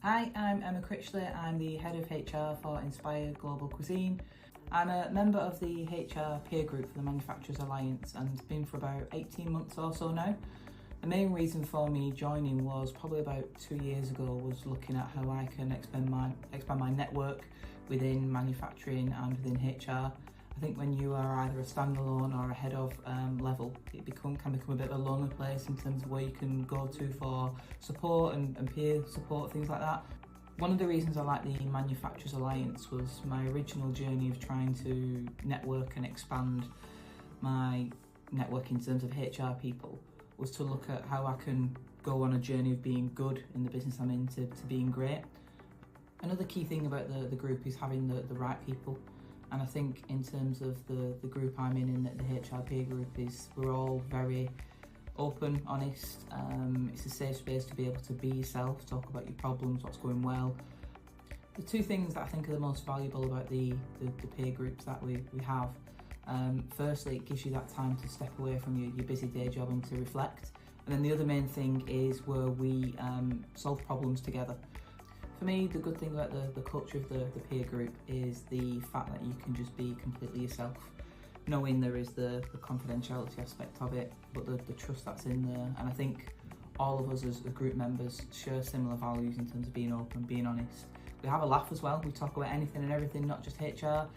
Hi, I'm Emma Critchley. I'm the Head of HR for Inspire Global Cuisine. I'm a member of the HR peer group for the Manufacturers Alliance and been for about 18 months or so now. The main reason for me joining was probably about 2 years ago, was looking at how I can expand my network within manufacturing and within HR. I think when you are either a standalone or a head of level, it can become a bit of a lonely place in terms of where you can go to for support and peer support, things like that. One of the reasons I like the Manufacturers Alliance was my original journey of trying to network and expand my network in terms of HR people was to look at how I can go on a journey of being good in the business I'm in to being great. Another key thing about the group is having the right people. And I think in terms of the group I'm in the HR peer group, is we're all very open, honest. It's a safe space to be able to be yourself, talk about your problems, what's going well. The two things that I think are the most valuable about the peer groups that we have, firstly, it gives you that time to step away from your busy day job and to reflect. And then the other main thing is where we solve problems together. For me, the good thing about the culture of the peer group is the fact that you can just be completely yourself, knowing there is the confidentiality aspect of it, but the trust that's in there. And I think all of us as group members share similar values in terms of being open, being honest. We have a laugh as well. We talk about anything and everything, not just HR.